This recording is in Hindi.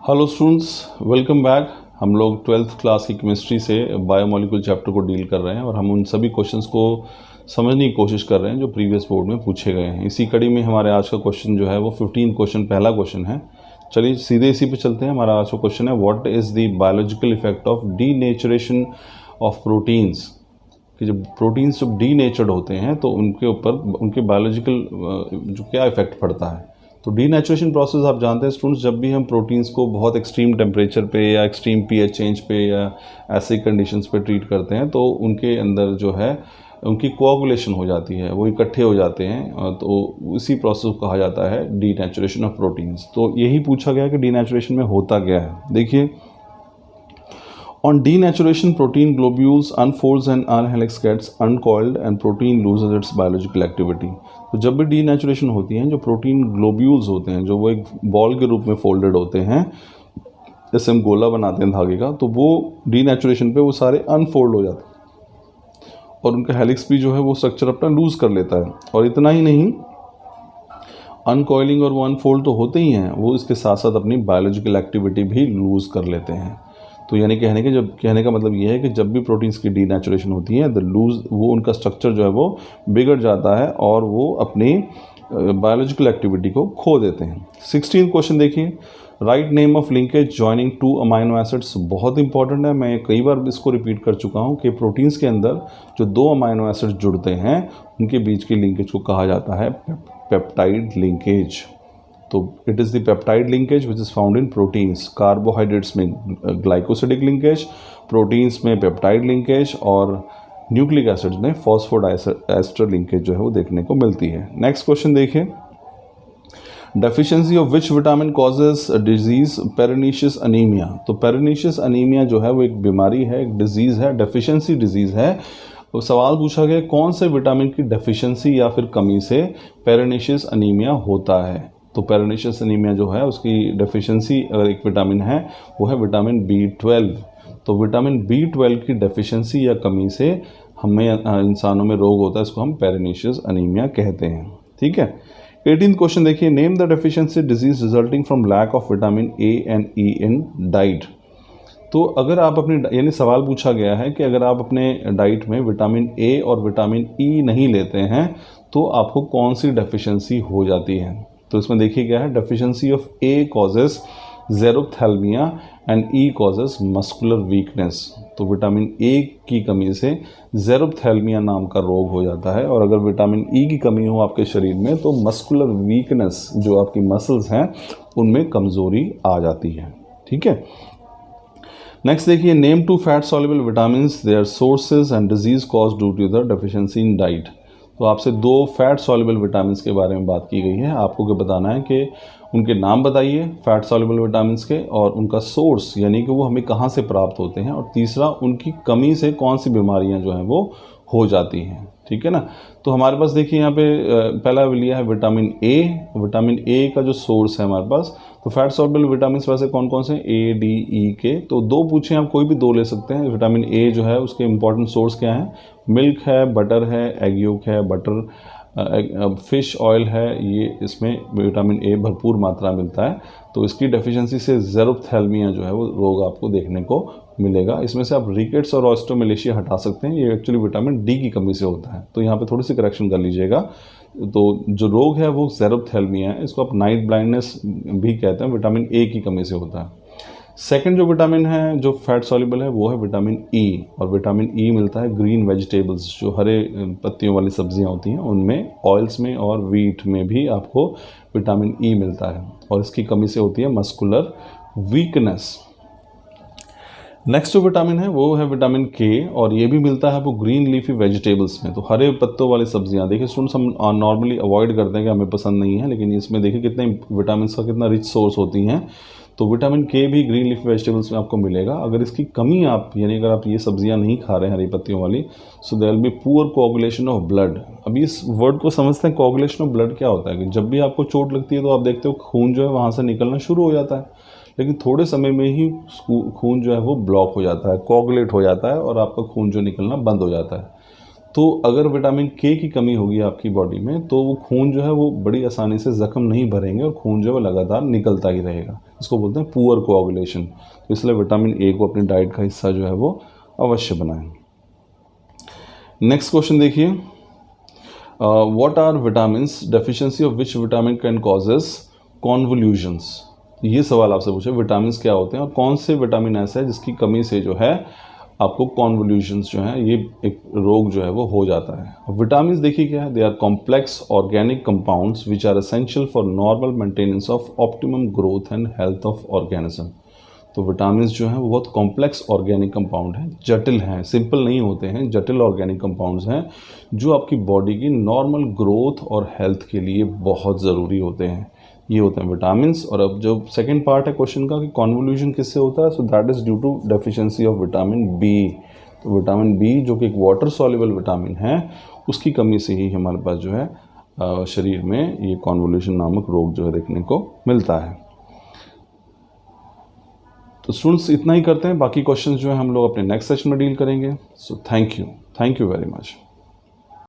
Hello students, welcome back. हम लोग 12th क्लास की केमिस्ट्री से बायोमोलिकुल चैप्टर को डील कर रहे हैं और हम उन सभी क्वेश्चंस को समझने की कोशिश कर रहे हैं जो प्रीवियस बोर्ड में पूछे गए हैं। इसी कड़ी में हमारे आज का क्वेश्चन जो है वो 15 क्वेश्चन पहला क्वेश्चन है। चलिए सीधे इसी पे चलते हैं। हमारा आज का क्वेश्चन है, what is the biological effect of denaturation of proteins. कि जब प्रोटीन्स जब डीनेचर्ड होते हैं तो उनके ऊपर उनके बायोलॉजिकल जो क्या इफेक्ट पड़ता है। तो डीनेचुरेशन प्रोसेस आप जानते हैं स्टूडेंट्स, जब भी हम प्रोटीन्स को बहुत एक्सट्रीम टेम्परेचर पे या एक्सट्रीम पीएच चेंज पे या ऐसे कंडीशंस पे ट्रीट करते हैं तो उनके अंदर जो है उनकी कोआगुलेशन हो जाती है, वो इकट्ठे हो जाते हैं। तो उसी प्रोसेस को कहा जाता है डीनेचुरेशन ऑफ प्रोटीन्स। तो यही पूछा गया कि डीनेचुरेशन में होता क्या है। देखिए, on denaturation protein globules unfolds and R helix gets uncoiled and protein loses its biological activity। तो जब भी डीनेचुरेशन होती है, जो प्रोटीन ग्लोब्यूल्स होते हैं जो वो एक बॉल के रूप में फोल्डेड होते हैं, जैसे हम गोला बनाते हैं धागे का, तो वो डीनेचुरेशन पे वो सारे अनफोल्ड हो जाते हैं और उनका हेलिक्स भी जो है वो स्ट्रक्चर अपना लूज कर लेता है। और इतना ही नहीं, अनकॉइलिंग और वो अनफोल्ड तो होते ही हैं, वो इसके साथ साथ अपनी बायोलॉजिकल एक्टिविटी भी लूज कर लेते हैं। तो यानी कहने का मतलब ये है कि जब भी प्रोटीन्स की डीनेचुरेशन होती है वो उनका स्ट्रक्चर जो है वो बिगड़ जाता है और वो अपनी बायोलॉजिकल एक्टिविटी को खो देते हैं। 16 क्वेश्चन देखिए, write name of linkage joining two amino acids. बहुत इंपॉर्टेंट है, मैं कई बार इसको रिपीट कर चुका हूँ कि प्रोटीन्स के अंदर जो दो अमाइनो एसिड्स जुड़ते हैं उनके बीच की लिंकेज को कहा जाता है पेप्टाइड लिंकेज। तो it is the peptide linkage which is found in proteins. Carbohydrates में ग्लाइकोसिडिक लिंकेज, प्रोटीन्स में पेप्टाइड लिंकेज और न्यूक्लिक एसिड्स में फॉस्फोडाइएस्टर लिंकेज जो है वो देखने को मिलती है। नेक्स्ट क्वेश्चन देखिए, deficiency of which vitamin causes disease pernicious anaemia. तो पेरिनीशियस अनीमिया जो है वो एक बीमारी है, एक डिजीज़ है, डेफिशिएंसी डिजीज़ है। तो सवाल पूछा गया कौन से विटामिन की डेफिशिएंसी या फिर कमी से पेरिनीशियस अनीमिया होता है। तो पेरिनीशियस अनीमिया जो है उसकी डेफिशिएंसी अगर एक विटामिन है वो है विटामिन B12। तो विटामिन B12 की डेफिशिएंसी या कमी से हमें इंसानों में रोग होता है, इसको हम पेरिनीशियस अनीमिया कहते हैं। ठीक है। 18 क्वेश्चन देखिए, name the deficiency disease resulting from lack of vitamin A and E in diet. तो अगर आप अपनी यानी सवाल पूछा गया है कि अगर आप अपने डाइट में विटामिन A और विटामिन E नहीं लेते हैं तो आपको कौन सी डेफिशिएंसी हो जाती है। तो इसमें देखिए क्या है, deficiency of A causes xerophthalmia and E causes muscular weakness. तो विटामिन A की कमी से ज़ेरोप्थैल्मिया नाम का रोग हो जाता है और अगर विटामिन E की कमी हो आपके शरीर में तो मस्कुलर वीकनेस, जो आपकी मसल्स हैं उनमें कमज़ोरी आ जाती है। ठीक है। नेक्स्ट देखिए, name two fat soluble vitamins, their sources and disease cause due to the deficiency in diet. तो आपसे दो फैट सॉल्युबल विटामिन्स के बारे में बात की गई है। आपको क्या बताना है कि उनके नाम बताइए फैट सॉल्युबल विटामिन्स के और उनका सोर्स यानी कि वो हमें कहाँ से प्राप्त होते हैं, और तीसरा उनकी कमी से कौन सी बीमारियां जो हैं वो हो जाती हैं। ठीक है ना। तो हमारे पास देखिए यहाँ पे पहला लिया है विटामिन ए। विटामिन ए का जो सोर्स है हमारे पास, तो फैट सॉल्युबल विटामिन्स वैसे कौन कौन से, A, D, E के, तो दो पूछे आप कोई भी दो ले सकते हैं। विटामिन ए जो है उसके इंपॉर्टेंट सोर्स क्या है, मिल्क है, बटर है, एग योक है, बटर फिश ऑयल है, ये इसमें विटामिन ए भरपूर मात्रा मिलता है। तो इसकी डेफिशिएंसी से ज़ेरोप्थैल्मिया जो है वो रोग आपको देखने को मिलेगा। इसमें से आप रिकेट्स और ऑस्टियोमेलेशिया हटा सकते हैं, ये एक्चुअली विटामिन डी की कमी से होता है। तो यहाँ पे थोड़ी सी करेक्शन कर लीजिएगा। तो जो रोग है वो ज़ेरोप्थैल्मिया है, इसको आप नाइट ब्लाइंडनेस भी कहते हैं, विटामिन ए की कमी से होता है। सेकंड जो विटामिन है जो फैट सॉल्युबल है वो है विटामिन ई, और विटामिन ई मिलता है ग्रीन वेजिटेबल्स, जो हरे पत्तियों वाली सब्जियां होती हैं उनमें, ऑयल्स में और वीट में भी आपको विटामिन ई मिलता है, और इसकी कमी से होती है मस्कुलर वीकनेस। नेक्स्ट जो विटामिन है वो है विटामिन के, और ये भी मिलता है वो ग्रीन लीफी वेजिटेबल्स में। तो हरे पत्तों वाली सब्जियां, देखिए स्टूडेंट्स हम नॉर्मली अवॉइड करते हैं कि हमें पसंद नहीं है, लेकिन इसमें देखिए कितने विटामिन का कितना रिच सोर्स होती हैं। तो विटामिन के भी ग्रीन लीफी वेजिटेबल्स में आपको मिलेगा। अगर इसकी कमी आप यानी अगर आप ये सब्जियां नहीं खा रहे हैं हरी पत्तियों वाली, so there will be poor coagulation of blood. अभी इस वर्ड को समझते हैं, कोआगुलेशन ऑफ ब्लड क्या होता है कि जब भी आपको चोट लगती है तो आप देखते हो खून जो है वहाँ से निकलना शुरू हो जाता है, लेकिन थोड़े समय में ही खून जो है वो ब्लॉक हो जाता है, कोआगुलेट हो जाता है और आपका खून जो निकलना बंद हो जाता है। तो अगर विटामिन के की कमी होगी आपकी बॉडी में तो वो खून जो है वो बड़ी आसानी से ज़ख्म नहीं भरेंगे और खून जो है वो लगातार निकलता ही रहेगा। इसको बोलते हैं पुअर कोआगुलेशन। तो इसलिए विटामिन ए को अपनी डाइट का हिस्सा जो है वो अवश्य बनाएं। नेक्स्ट क्वेश्चन देखिए, what are vitamins, deficiency of which vitamin can causes convulsions. ये सवाल आपसे पूछे, विटामिन्स क्या होते हैं और कौन से विटामिन ऐसा है जिसकी कमी से जो है आपको कॉन्वोल्यूशंस जो है ये एक रोग जो है वो हो जाता है। विटामिन्स देखिए क्या है, they are complex organic compounds which are essential for normal maintenance of optimum growth and health of organism. तो विटामिन्स जो हैं वो बहुत कॉम्प्लेक्स ऑर्गेनिक कंपाउंड हैं, जटिल हैं, सिंपल नहीं होते हैं, जटिल ऑर्गेनिक कंपाउंड्स हैं जो आपकी बॉडी की नॉर्मल ग्रोथ और हेल्थ के लिए बहुत ज़रूरी होते हैं। ये होते हैं विटामिन्स। और अब जो सेकंड पार्ट है क्वेश्चन का कि कॉन्वोल्यूशन किससे होता है, so that is due to deficiency of vitamin B. तो विटामिन बी जो कि एक वाटर सॉल्युबल विटामिन है, उसकी कमी से ही हमारे पास जो है शरीर में ये कॉन्वोल्यूशन नामक रोग जो है देखने को मिलता है। तो स्टूडेंट्स इतना ही करते हैं, बाकी क्वेश्चंस जो है हम लोग अपने नेक्स्ट सेशन में डील करेंगे। So thank you very much.